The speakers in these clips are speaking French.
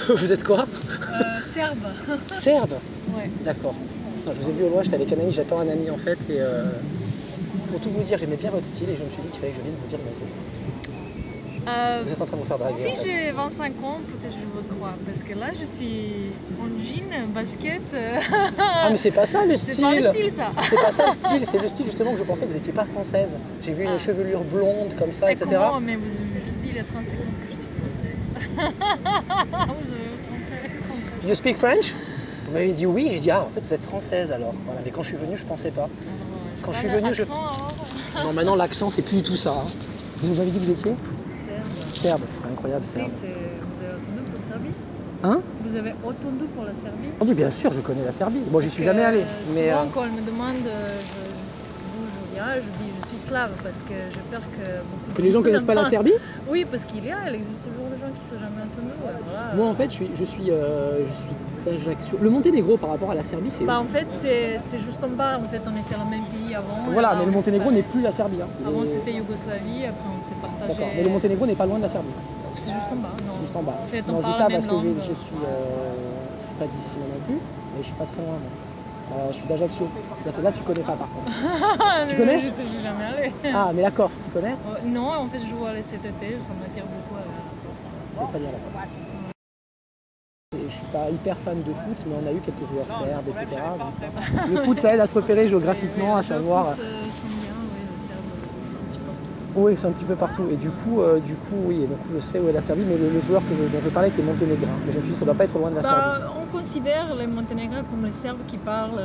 Vous êtes quoi? Serbe. Serbe? Ouais. D'accord. Je vous ai vu au loin, j'étais avec un ami, j'attends un ami en fait. Et pour tout vous dire, j'aimais bien votre style et je me suis dit qu'il fallait que je vienne vous dire bonjour. Vous êtes en train de vous faire draguer. Si en fait. j'ai 25 ans, peut-être je vous crois. Parce que là, je suis en jean, basket. Ah mais c'est pas ça le C'est style. pas le style, ça. C'est pas ça le style, c'est le style justement que je pensais que vous n'étiez pas française. J'ai vu une chevelure blonde comme ça, Et etc. comment? Mais je vous dis il y a 30 secondes que je suis française. Vous avez trompé. You speak French? Vous m'avez dit oui, j'ai dit ah en fait vous êtes française alors. Voilà, mais quand je suis venue je pensais pas. Quand je suis venue je... Non maintenant l'accent c'est plus du tout ça. Hein. Vous m'avez dit que vous étiez? Serbe, c'est incroyable. Vous avez entendu pour la Serbie? Hein? Vous avez entendu pour la Serbie? Oui, bien sûr, je connais la Serbie. Moi, j'y suis jamais allé. Mais souvent, quand on me demande d'où je viens, je dis je suis slave parce que j'ai peur que les gens connaissent pas la Serbie? Oui, parce qu'il existe toujours des gens qui ne sont jamais entendus. Voilà. Moi, en fait, je suis d'Ajaccio. Le Monténégro par rapport à la Serbie, c'est. Bah, en fait, c'est juste en bas. En fait, on était dans le même pays avant. Voilà, mais le Monténégro n'est plus la Serbie. Hein. Avant, c'était Yougoslavie. Après, on s'est partagé. D'accord, mais le Monténégro n'est pas loin de la Serbie. C'est juste en bas. Non. C'est juste en bas. En fait, non, on je dis parle ça la même parce que langue. je suis pas d'ici non plus, mais je suis pas très loin. Moi. Je suis d'Ajaccio. C'est là que tu connais pas par contre. Tu connais? Je suis jamais allée. Ah, mais la Corse, tu connais? Non, en fait, je joue aller cet été. Ça m'attire beaucoup à la Corse. C'est très bien la Corse. Je suis pas hyper fan de foot, mais on a eu quelques joueurs serbes, etc. Donc, le foot, ça aide à se repérer géographiquement, à savoir. Oui, c'est un petit peu partout. Et du coup, oui, donc, je sais où est la Serbie, mais le joueur dont je parlais était monténégrin. Mais je me suis dit, ça ne doit pas être loin de la Serbie. On considère les Monténégrins comme les Serbes qui parlent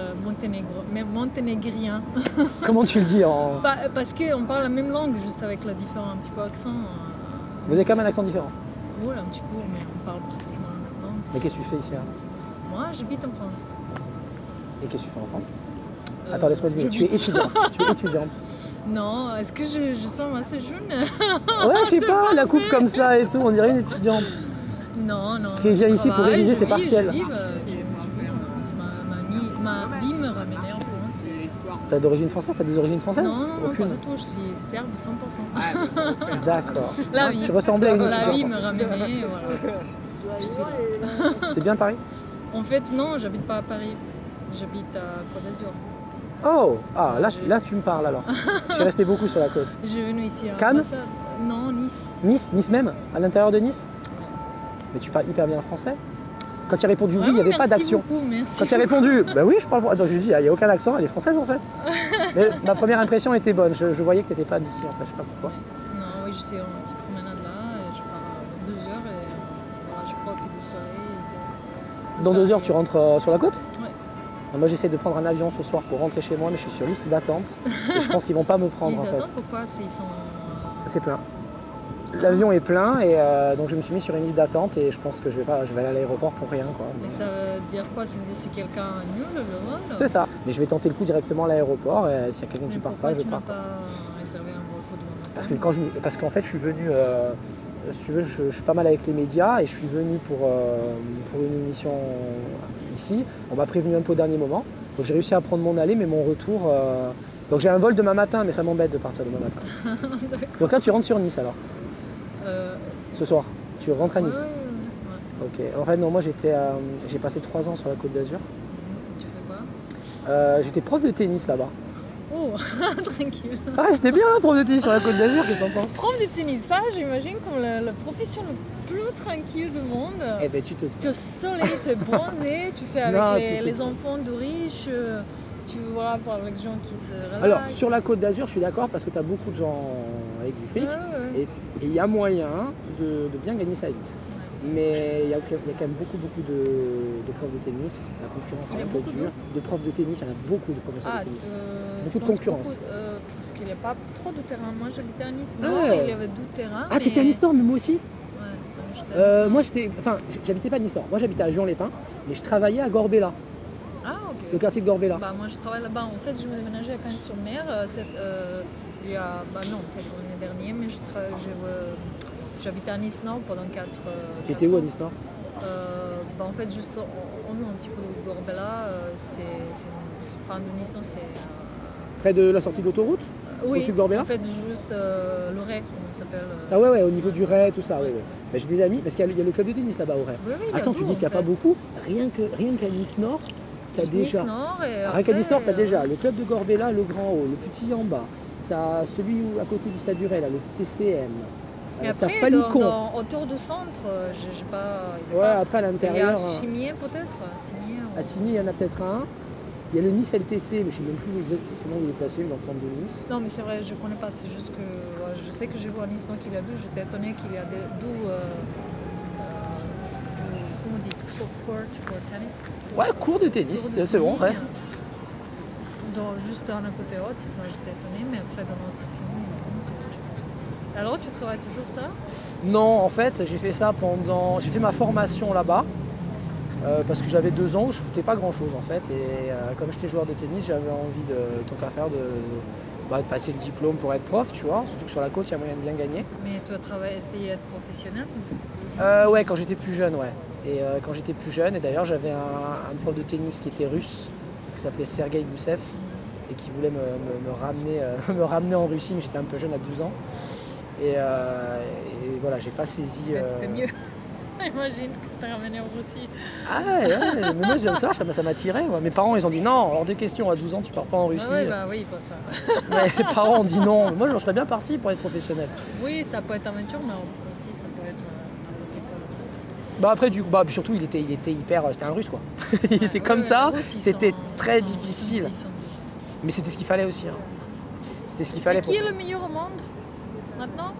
monténégrien. Comment tu le dis en... Parce qu'on parle la même langue, juste avec le différent un petit peu accent. Vous avez quand même un accent différent? Oui, un petit peu, mais on parle pratiquement la même langue. Mais qu'est-ce que tu fais ici? Moi, j'habite en France. Et qu'est-ce que tu fais en France? Attends, laisse-moi te dire, tu es étudiante. Tu es étudiante. Non, est-ce que je sens assez jeune? Ouais, je sais pas, la coupe comme ça et tout, on dirait une étudiante. Non. Qui vient ici pour réviser ses partiels. Ma vie me ramenait en France. T'as d'origine française? T'as des origines françaises? Non, aucune. pas du tout, je suis serbe 100%. D'accord. La vie. Tu ressemblais à une étudiante. La vie me ramenait, voilà. C'est bien Paris? En fait, non, j'habite pas à Paris. J'habite à Côte d'Azur. Oh, ah, là tu me parles alors. Je suis resté beaucoup sur la côte. J'ai venu ici à Cannes? Non, Nice. Nice? Nice même? À l'intérieur de Nice? Mais tu parles hyper bien français. Quand tu as répondu oui, il n'y avait pas d'action. Quand tu as répondu, bah oui, je parle français. Attends, je lui dis, il n'y a aucun accent, elle est française en fait. Mais ma première impression était bonne, je voyais que tu n'étais pas d'ici en fait, je sais pas pourquoi. Non, oui, je suis en petite promenade là, et je pars dans 2 heures et voilà, je profite du soleil. Dans 2 heures, tu rentres sur la côte? Ouais. Moi j'essaie de prendre un avion ce soir pour rentrer chez moi, mais je suis sur liste d'attente et je pense qu'ils vont pas me prendre en fait. Pourquoi? Ils sont... C'est plein. L'avion est plein et donc je me suis mis sur une liste d'attente et je pense que je vais aller à l'aéroport pour rien quoi. Mais ça veut dire quoi? C'est quelqu'un nul le vol? C'est ça. Mais je vais tenter le coup directement à l'aéroport et s'il y a quelqu'un qui part pas, je pars. Pourquoi tu n'as pas réservé un vol pour demain? Parce qu'en fait je suis venu, si tu veux, je suis pas mal avec les médias et je suis venu pour une émission ici. On m'a prévenu un peu au dernier moment. Donc j'ai réussi à prendre mon aller mais mon retour... Donc j'ai un vol demain matin mais ça m'embête de partir demain matin. Donc là tu rentres sur Nice alors? Ce soir, tu rentres à Nice? Ouais. Ok. En fait, non, moi j'ai passé 3 ans sur la Côte d'Azur. Tu fais quoi? J'étais prof de tennis là-bas. Oh, tranquille. Ah, c'était bien, prof de tennis sur la Côte d'Azur, qu'est-ce que t'en penses? Prof de tennis, ça, j'imagine comme la profession le plus tranquille du monde. Eh ben, tu te Tu es au soleil, tu es bronzé, tu fais avec les enfants de riches. Tu vois, avec des gens qui se relaxent. Alors, sur la Côte d'Azur, je suis d'accord parce que tu as beaucoup de gens avec du fric et il y a moyen de bien gagner sa vie. Ouais. Mais il y a quand même beaucoup de profs de tennis. La concurrence est un peu dure. De profs de tennis, il y en a beaucoup de professeurs de tennis. Beaucoup de concurrence. Parce qu'il n'y a pas trop de terrain. Moi, j'habitais à Nice Nord, il y avait 12 terrains. Ah, t'étais à Nice Nord, mais moi aussi? Ouais, moi, j'habitais pas à Nice Nord. Moi, j'habitais à Juan-les-Pins, mais je travaillais à Gorbella. Ah, ok. Le quartier de Gorbella. Bah, moi je travaille là-bas. En fait, je me déménageais à Cagnes-sur-Mer il y a, non, en fait, l'année dernière, mais j'habitais à Nice Nord pendant 4 ans. Tu étais où à Nice Nord? En fait, juste un petit peu de Gorbella, fin de Nice Nord, c'est... Près de la sortie de l'autoroute? Oui, Au-dessus de Gorbella? en fait, juste le Ray, comment ça s'appelle Ah ouais, au niveau du Ray, tout ça, ouais. Bah, j'ai des amis, parce qu'il y a le club de tennis là-bas au Ray. Oui, il y a Attends, tu tout, dis qu'il n'y a en pas fait. beaucoup? Rien qu'à Nice Nord, t'as Juste Nice déjà... Nord et Rien qu'à Nice Nord, t'as après, déjà le club de Gorbella, le grand haut, le petit en bas. T'as celui à côté du Stade du Ray, là, le TCM. Et T'as après, Falicon. autour du centre, j'ai pas... Ouais, après à Il y a l'intérieur... Chimier peut-être Chimier, À Signy, il y en a peut-être un. Il y a le Nice LTC, mais je ne sais même plus comment il est placé dans le centre de Nice. Non, mais c'est vrai, je connais pas. C'est juste que ouais, je sais que j'ai vu à Nice, donc il y a deux. J'étais étonnée qu'il y a comment on dit, court pour tennis. Ouais, cours de tennis, c'est bon, ouais. Juste un à côté haute, c'est ça, j'étais étonnée, mais après dans notre parking, c'est autre chose. Alors, tu travailles toujours ça? Non, en fait, j'ai fait ça pendant... J'ai fait ma formation là-bas. Parce que j'avais 2 ans où je ne foutais pas grand chose en fait et comme j'étais joueur de tennis j'avais envie tant qu'à faire de passer le diplôme pour être prof, tu vois, surtout que sur la côte il y a moyen de bien gagner. Mais tu as essayé d'être professionnel quand tu étais plus jeune? Ouais, quand j'étais plus jeune, ouais. Et quand j'étais plus jeune, et d'ailleurs j'avais un prof de tennis qui était russe, qui s'appelait Sergei Goussev et qui voulait me ramener en Russie, mais j'étais un peu jeune à 12 ans. Et voilà, j'ai pas saisi... C'était mieux. Imagine que tu ramené en Russie. Ah ouais, mais moi j'aime ça m'attirait. Mes parents ils ont dit non, hors de question, à 12 ans tu pars pas en Russie. Ah ouais, bah oui, pas ça. Mais les parents ont dit non. Moi je serais bien parti pour être professionnel. Oui, ça peut être aventure, mais aussi ça peut être n'importe quoi. Bah après du coup, puis surtout il était hyper, c'était un russe quoi. Il était comme Ouais, ça, les Russes, c'était très ils sont difficile. ils sont- Mais c'était ce qu'il fallait aussi. C'était ce qu'il Et fallait qui est le meilleur au monde maintenant?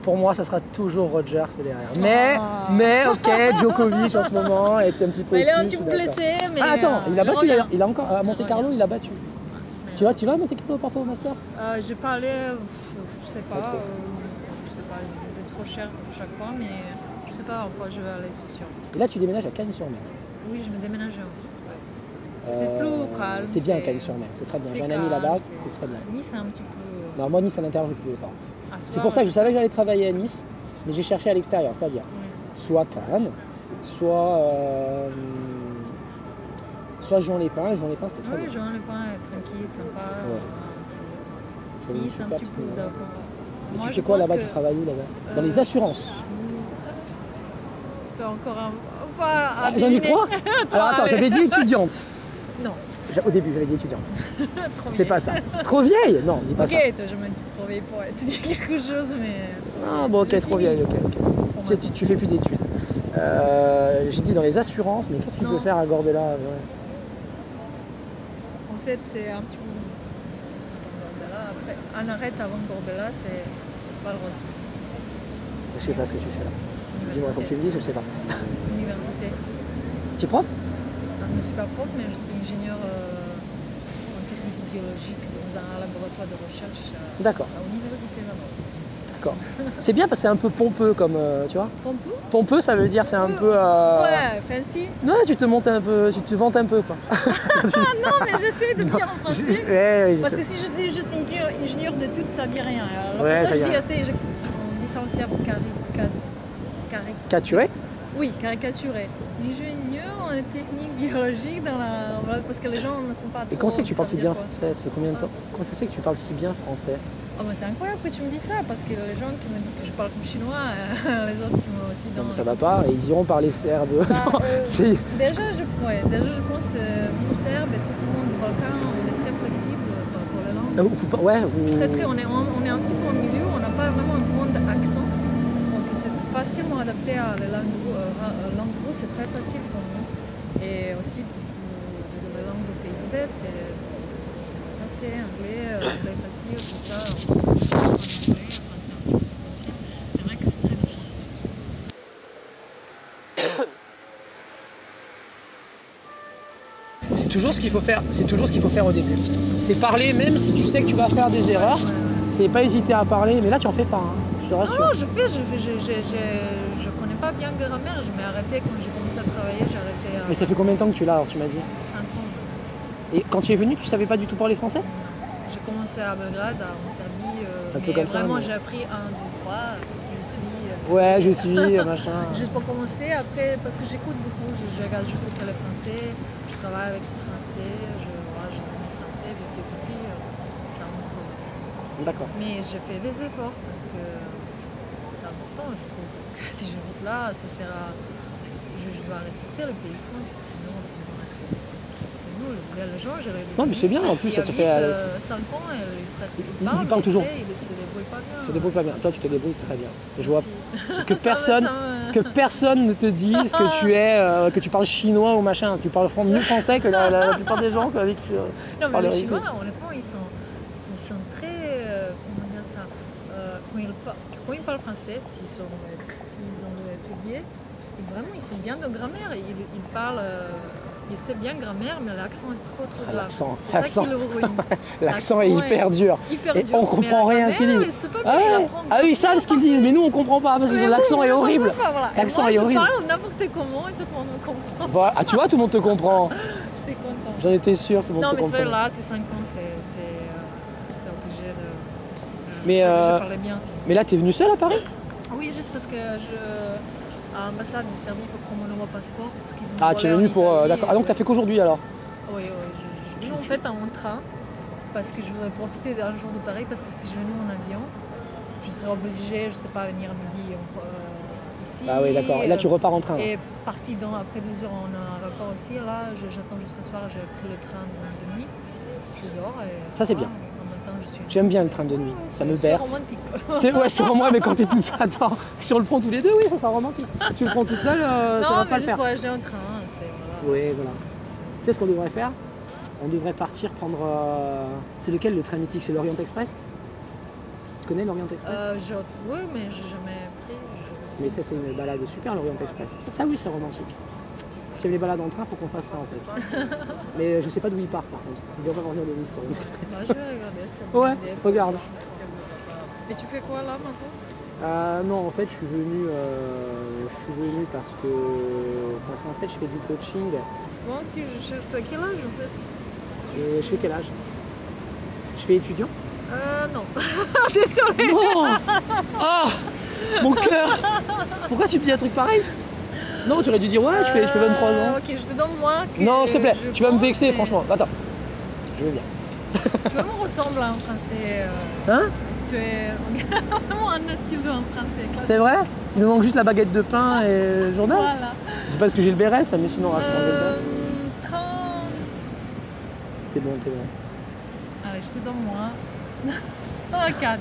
Pour moi ça sera toujours Roger derrière. Ah. Mais ok, Djokovic en ce moment est un petit peu. Il est un au-dessus, petit peu je suis d'accord. blessé, mais. Ah attends, il a battu revient. d'ailleurs. Il a encore à Monte Carlo, il a battu. Mais- Tu vas à Monte Carlo parfois au Master? J'ai parlé, je sais Pas pas, trop. c'était trop cher pour chaque fois, mais je sais pas en quoi je vais aller, c'est sûr. Et là tu déménages à Cagnes-sur-Mer. Oui, je vais déménager. C'est plus calme. C'est bien Cagnes-sur-Mer, c'est très bien. J'ai un ami là-bas, c'est très bien. Nice, c'est un petit peu. Non, moi Nice à l'intérieur je ne pouvais pas. À C'est soir, pour ça que je savais que j'allais travailler à Nice, mais j'ai cherché à l'extérieur, c'est-à-dire Ouais. soit Cannes, soit Juan-les-Pins. Et Juan-les-Pins c'était très Oui, bien. Jean Le Pain est tranquille, sympa. Ouais. C'est J'avais une Nice, un super petit peu petite- d'accord. Et Moi, tu je fais quoi pense là-bas? que, Tu travailles où là-bas? Dans les assurances. Tu as encore un. Enfin, à J'en ai deviner. 3. Alors attends, allez. j'avais dit étudiante. Non, Au début j'avais dit étudiante. trop C'est vieille. pas ça. Trop vieille? Non, dis pas Ok, ça. toi, je me dis trop vieille pour te dire quelque chose, mais. Ah bon ok, J'ai trop fini. vieille, ok. Tu sais, tu fais plus d'études. J'ai dit dans les assurances, mais qu'est-ce que tu Non. peux faire à Gorbella? Ouais. En fait, c'est un petit peu. Gorbella. Après, un arrêt avant Gorbella, c'est Valrose. Je sais pas ce que tu fais là. Dis-moi, il faut que tu me dises, je sais pas. Université. Tu es prof? Je ne suis pas prof, mais je suis ingénieur en technique biologique dans un laboratoire de recherche D'accord. à l'Université Valrose. D'accord. C'est bien parce que c'est un peu pompeux comme, tu vois. Pompeux? Pompeux, ça veut dire c'est un peu... Ouais, fancy. Non, tu te montes un peu, tu te vantes un peu quoi. Non, mais j'essaie de dire en français. Ouais, je Parce sais. que si je dis juste ingénieur de tout, ça ne dit rien. Alors Ouais, pour ça, ça je dit dis rien. assez licenciable Capturé? oui, caricaturé. Ingénieur en technique biologique voilà, parce que les gens ne sont pas trop. Et comment c'est que tu parles si ça veut bien dire quoi. français? Ça fait combien de temps? Comment ça se fait que tu parles si bien français? Oh, mais c'est incroyable que tu me dis ça, parce que les gens qui me disent que je parle comme chinois, les autres qui m'ont aussi Non, dans. mais ça va pas, et ils iront parler serbe. Bah, Non, c'est- déjà, je pense nous Serbes et tout le monde du Balkan, on est très flexible par rapport à la langue. Ouais, vous... On est un petit peu au milieu, on n'a pas vraiment un grand accent. Donc c'est facilement adapté à la langue russe, c'est très facile pour nous. Et aussi de la langue du pays de l'Est, français, anglais facile, tout ça. En anglais, c'est un petit peu facile. C'est vrai que c'est très difficile. C'est toujours ce qu'il faut faire. C'est toujours ce qu'il faut faire au début. C'est parler, même si tu sais que tu vas faire des erreurs. C'est pas hésiter à parler, mais là tu en fais pas. Hein, je te rassure. Non, je connais pas bien grammaire, je m'ai arrêté quand j'ai commencé à travailler, j'ai arrêté à Mais ça fait combien de temps que tu l'as alors tu m'as dit? 5 ans. Et quand tu es venu, tu savais pas du tout parler français? J'ai commencé à Belgrade, en Serbie, Un peu mais comme ça, vraiment mais- j'ai appris 1, 2, 3, je suis... Ouais, je suis, machin. Juste pour commencer, après, parce que j'écoute beaucoup, je regarde juste le télé français, je travaille avec le français, je suis français, petit à petit, ça montre. D'accord. Mais j'ai fait des efforts parce que c'est important, je trouve. Parce que si j'habite là, je dois respecter le pays de France. Sinon, c'est nul. Les gens, j'ai Non, mais c'est bien, en plus, ça te fait... 5 ans, presque il parle toujours. Il se débrouille pas bien. Ça te débrouille pas bien. Toi, tu te débrouilles très bien. Et je vois Merci. que personne ne te dise que tu parles chinois ou machin. Tu parles mieux français que la plupart des gens avec qui Non, mais parles les ici. Chinois, honnêtement, ils sont très... comment dire ça quand ils parlent français, s'ils ont étudié, vraiment, ils sont bien de grammaire. Ils parlent... ils savent bien grammaire, mais l'accent est trop grave. L'accent est hyper dur. Hyper et dur. on comprend rien à ce qu'ils disent. Eux, ils savent ce qu'ils disent, mais nous, on comprend pas parce que l'accent est horrible. L'accent est horrible. Je parle n'importe comment et tout le monde me comprend. Voilà. Ah, tu vois, tout le monde te comprend. J'étais contente. J'en étais sûr, tout le monde te comprend. Non, mais c'est là, c'est 5 ans, c'est obligé de... Mais, je parlais bien. Mais là, t'es venu seul à Paris? Oui, juste parce que à l'ambassade du Serbie pour prendre mon nouveau passeport. Ah, tu es venu pour... D'accord. Ah, donc t'as fait qu'aujourd'hui alors? Oui, je suis en fait en train parce que je voudrais profiter d'un jour de Paris parce que si je venais en avion, je serais obligée, je sais pas, à venir à midi ici. Ah oui, d'accord. Et là, tu repars en train. Et parti après 12 heures en aéroport aussi. Là, j'attends jusqu'au soir, j'ai pris le train de nuit. Je dors et... Ça, c'est bien. Je suis... Tu aimes bien le train de nuit, ça me berce. C'est romantique. C'est moi, mais quand t'es toute seule, attends, si on le prend tous les deux, oui, ça sera romantique. Tu le prends toute seule, ça va pas le faire. Non, mais juste voyager en train, Oui, voilà. Tu sais ce qu'on devrait faire? On devrait partir prendre... C'est lequel le train mythique? C'est l'Orient Express? Tu connais l'Orient Express? Oui, mais j'ai jamais pris. Mais ça, c'est une balade super, l'Orient Express. Ça, oui, c'est romantique. Si tu aimes les balades en train, il faut qu'on fasse ça en fait. Mais je sais pas d'où il part par contre. Il doit pas avoir de liste. Bah, je vais regarder, c'est bon. Ouais, regarde. Et tu fais quoi là maintenant? Non, en fait, je suis venu parce qu'en fait, je fais du coaching. Bon, si je cherche toi, quel âge en fait? Et je fais quel âge? Je fais étudiant? Non. Désolée. Non. Ah, mon cœur. Pourquoi tu me dis un truc pareil? Non, tu aurais dû dire ouais, je fais 23 ans. Ok, je te donne moins que... Non, s'il te plaît, tu vas me vexer, franchement. Attends, je veux bien. Tu me ressembles à un français. Hein? Tu es vraiment un style de un français. C'est vrai? Il nous manque juste la baguette de pain et le journal? Voilà. C'est parce que j'ai le béret, ça, mais sinon, je prends le béret. 30... T'es bon. Allez, je te donne moins. 4.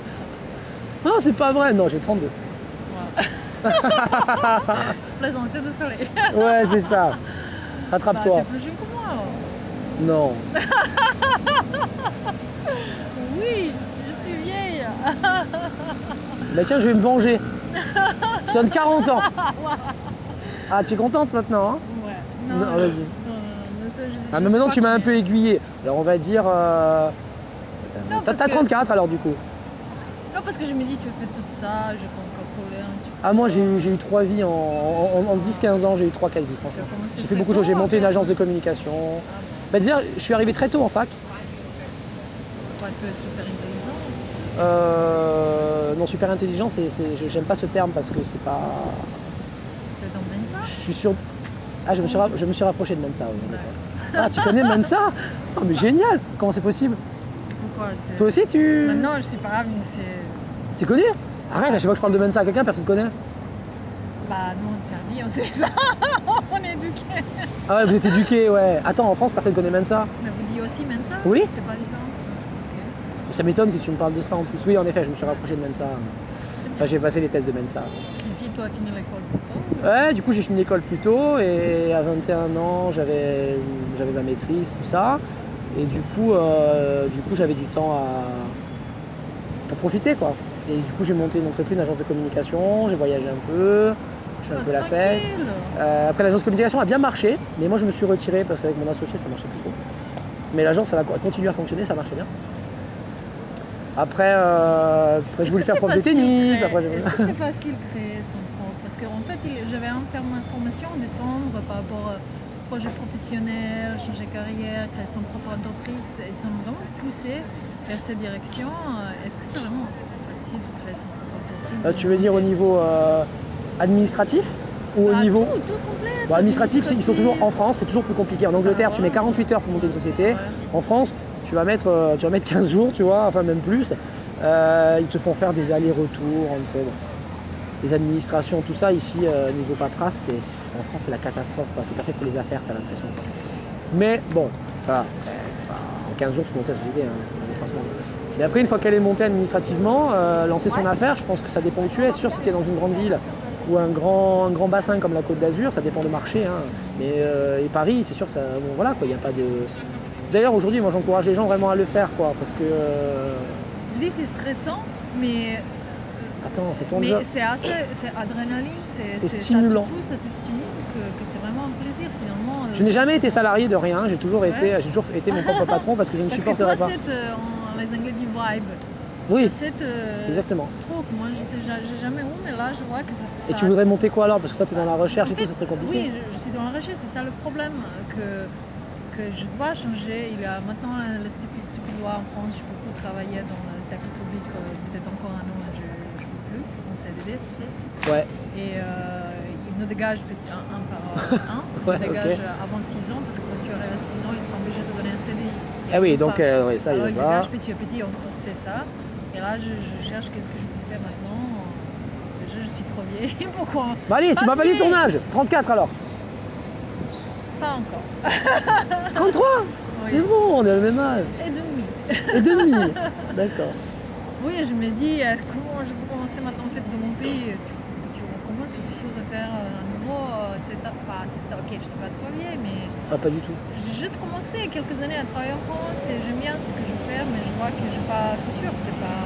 Non, c'est pas vrai, non, j'ai 32. Voilà. Plaisant, c'est de soleil. Ouais, c'est ça. Rattrape-toi. Bah, t'es plus jeune que moi alors. Non. Oui, je suis vieille. Bah tiens, je vais me venger. Je donne 40 ans. Ah, tu es contente maintenant, hein? Ouais. Non, vas-y. Ah, mais maintenant, tu m'as un peu aiguillé. Alors, on va dire... T'as 34 alors, du coup. Non, parce que je me dis, tu fais tout ça, j'ai pas encore trouvé un petit peu. Ah, moi, j'ai eu 3 vies en 10-15 ans, j'ai eu 3-4 vies, franchement. J'ai fait beaucoup de choses. J'ai monté une agence de communication. Bah, dire, je suis arrivé très tôt en fac. Ouais, tu es super intelligent. Non, super intelligent, j'aime pas ce terme parce que c'est pas... Tu es dans Mensa? Je suis sûr... Ah, je me suis rapproché de Mensa, oui. Ouais. Ah, tu connais Mensa? Oh, mais génial! Comment c'est possible? Pourquoi? Toi aussi, tu... Maintenant, je sais pas, mais c'est... C'est connu? Arrête, à chaque fois que je parle de Mensa à quelqu'un, personne ne connaît. Bah, nous, on est servi, on sait ça. On est éduqués. Ah ouais, vous êtes éduqués, ouais. Attends, en France, personne ne connaît Mensa. Mais vous dites aussi Mensa? Oui. C'est pas différent? Okay. Ça m'étonne que tu me parles de ça en plus. Oui, en effet, je me suis rapproché de Mensa. Enfin, j'ai passé les tests de Mensa. Et puis, toi, tu as fini l'école plus tôt? Ouais, du coup, j'ai fini l'école plus tôt et à 21 ans, j'avais ma maîtrise, tout ça. Et du coup j'avais du temps pour profiter, quoi. Et du coup, j'ai monté une entreprise, une agence de communication, j'ai voyagé un peu, je fais un peu la fête. Après, l'agence de communication a bien marché, mais moi, je me suis retiré parce qu'avec mon associé, ça marchait plus trop. Mais l'agence, elle a continué à fonctionner, ça marchait bien. Après, je voulais faire prof de tennis. Est-ce que c'est facile de créer son propre? Parce qu'en fait, j'avais un faire ma formation en décembre par rapport au projet professionnel, changer carrière, créer son propre entreprise. Ils sont vraiment poussés vers cette direction. Est-ce que c'est vraiment facile de créer son propre entreprise? Tu veux dire au niveau administratif ou au niveau tout complet. Bon, administratif, ils sont toujours en France, c'est toujours plus compliqué. En Angleterre, tu mets 48 heures pour monter une société. En France, tu vas mettre 15 jours, tu vois, enfin même plus. Ils te font faire des allers-retours entre les administrations, tout ça. Ici, niveau paperasse, en France, c'est la catastrophe. C'est pas fait pour les affaires, t'as l'impression. Mais bon, enfin, c'est pas... en 15 jours, tu peux monter la société. Mais après, une fois qu'elle est montée administrativement, lancer son affaire, je pense que ça dépend où tu es. C'est sûr, si tu es dans une grande ville ou un grand bassin comme la Côte d'Azur, ça dépend de marché. Hein. Mais et Paris, c'est sûr, ça, bon, voilà, quoi, il n'y a pas de... D'ailleurs, aujourd'hui, moi, j'encourage les gens vraiment à le faire, quoi, parce que... Je dis, c'est stressant, mais... Attends, c'est ton job. Mais c'est assez... C'est adrénaline, c'est stimulant. Ça te stimule, que c'est vraiment un plaisir, finalement. Je n'ai jamais été salarié de rien, j'ai toujours été mon propre patron parce que je ne supporterais pas. Les Anglais disent vibe. Oui, cette exactement. Trop que moi j'ai jamais eu, mais là je vois que c'est ça. Et tu voudrais monter quoi alors? Parce que toi tu es dans la recherche et tout, ça serait compliqué. Oui, je suis dans la recherche, c'est ça le problème, que je dois changer. Il y a maintenant la stupide loi en France, je peux plus travailler dans le secteur public, peut-être encore un an, je ne peux plus, en CDD, tu sais. Ouais. Et il nous dégage un par un, il nous dégage avant 6 ans, parce que quand tu arrives à 6 ans, ils sont obligés de te donner un CDI. Ah oui, donc ouais, ça alors, il va pas. Petit à petit, on sait ça. Et là, je cherche qu'est-ce que je peux faire maintenant. Déjà, je suis trop vieille. Pourquoi? Bah allez, tu m'as pas dit ton âge. 34 alors. Pas encore. 33 oui. C'est bon, on est le même âge. Et demi. Et demi. D'accord. Oui, je me dis, comment je peux commencer maintenant en fait dans mon pays. Tu recommences quelque chose à faire à nouveau. Ok, je suis pas trop vieille, mais... Ah, pas du tout. J'ai juste commencé quelques années à travailler en France et j'aime bien ce que je fais, mais je vois que j'ai pas de futur, c'est pas...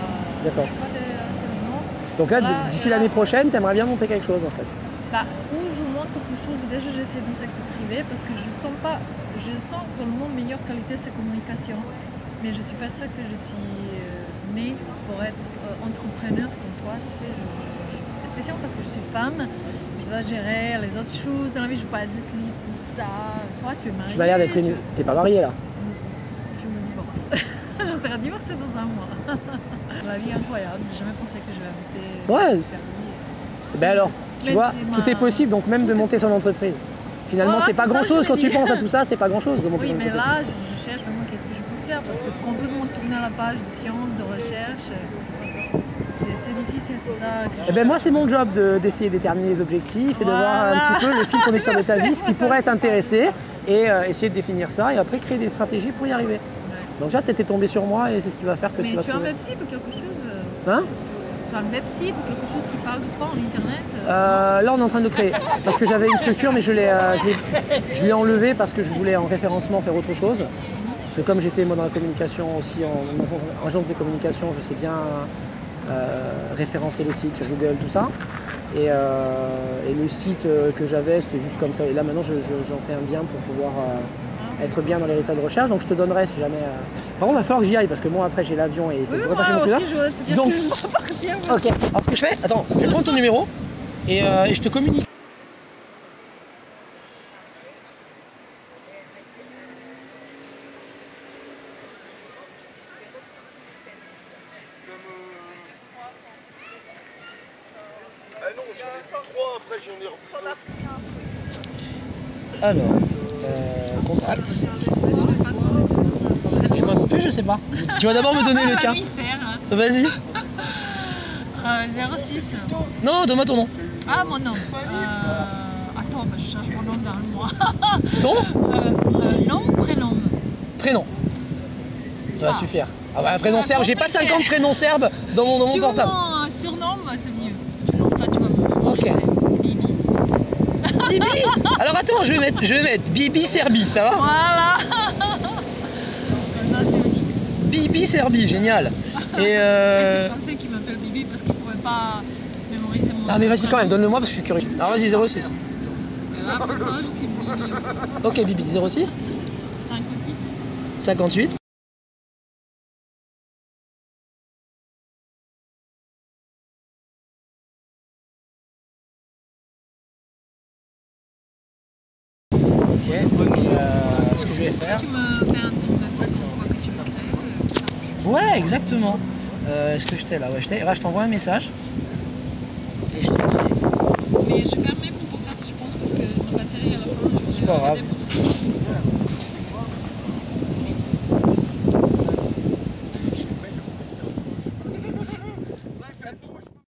D'accord. Je suis pas de rester. Donc là, d'ici l'année prochaine, tu aimerais bien monter quelque chose en fait? Bah, où je monte quelque chose, déjà j'essaie dans le secteur privé parce que je sens que mon meilleure qualité c'est communication, mais je suis pas sûre que je suis née pour être entrepreneur comme toi, tu sais, spécialement parce que je suis femme. Je dois gérer les autres choses dans la vie, je ne peux pas être juste libre comme ça. Toi, tu es mariée. Tu m'as l'air d'être une... T'es pas mariée là? Je me divorce. Je serai divorcée dans un mois. La vie est incroyable, j'ai jamais pensé que je vais habiter. Ouais. Ben alors, tu vois, tout est possible, donc même de monter son entreprise. Finalement, c'est pas grand chose quand tu penses à tout ça, c'est pas grand chose de monter son entreprise. Oui, mais là, je cherche vraiment qu'est-ce que je peux faire parce que complètement tourner à la page de science, de recherche. C'est difficile, c'est ça. Eh ben moi, c'est mon job d'essayer de déterminer les objectifs et de voir un petit peu le fil conducteur de ta vie, ce qui pourrait t'intéresser, et essayer de définir ça et après créer des stratégies pour y arriver. Ouais. Donc ça, peut-être t'es tombé sur moi et c'est ce qui va faire que tu vas trouver. Mais tu as un website ou quelque chose? Hein? Tu as un website ou quelque chose qui parle de toi en internet? Là, on est en train de créer. Parce que j'avais une structure, mais je l'ai enlevée parce que je voulais en référencement faire autre chose. Parce que comme j'étais moi dans la communication aussi, en agence de communication, je sais bien référencer les sites sur Google, tout ça. Et le site que j'avais, c'était juste comme ça. Et là, maintenant, j'en fais un bien pour pouvoir être bien dans les résultats de recherche. Donc, je te donnerai si jamais... Par contre, il va falloir que j'y aille parce que moi, après, j'ai l'avion et il faut que je repasse chez mon client. Donc, ok. Alors, ce que je fais, attends, je vais prendre ton numéro et je te communique. Non, j'en ai plus 3, après j'en ai repris. Alors, contact. Et moi non plus, je sais pas. Tu vas d'abord me donner le tien. Vas-y. 06. Non, donne-moi ton nom. Ah, mon nom. Attends, je cherche mon nom dans le mois. Ton nom, prénom. Prénom. Ça va suffire. Ah bah, prénom serbe, j'ai pas 50 prénoms serbes dans mon portable. Tu surnom, c'est mieux. Ça, tu vas me ok. Bibi. Bibi. Alors attends, je vais mettre Bibi Serbie, ça va? Voilà. Comme ça, c'est unique. Bibi Serbie, génial. Et c'est le français qui m'appelle Bibi parce qu'il ne pouvait pas mémoriser mon nom. Ah mais vas-y quand même, donne-le-moi parce que je suis curieux. Alors vas-y, 06. Et là, pour ça, je suis Bibi. Ok, Bibi, 06 58 Ok, ce que je vais faire... Tu me fais un tour de fait sur quoi que tu peux créer. Ouais, exactement. Est-ce que je t'ai là? Ouais, là, je t'envoie un message. Et je te dis... Mais j'ai fermé mon portable, je pense, parce que ma batterie à la fin... C'est pas grave.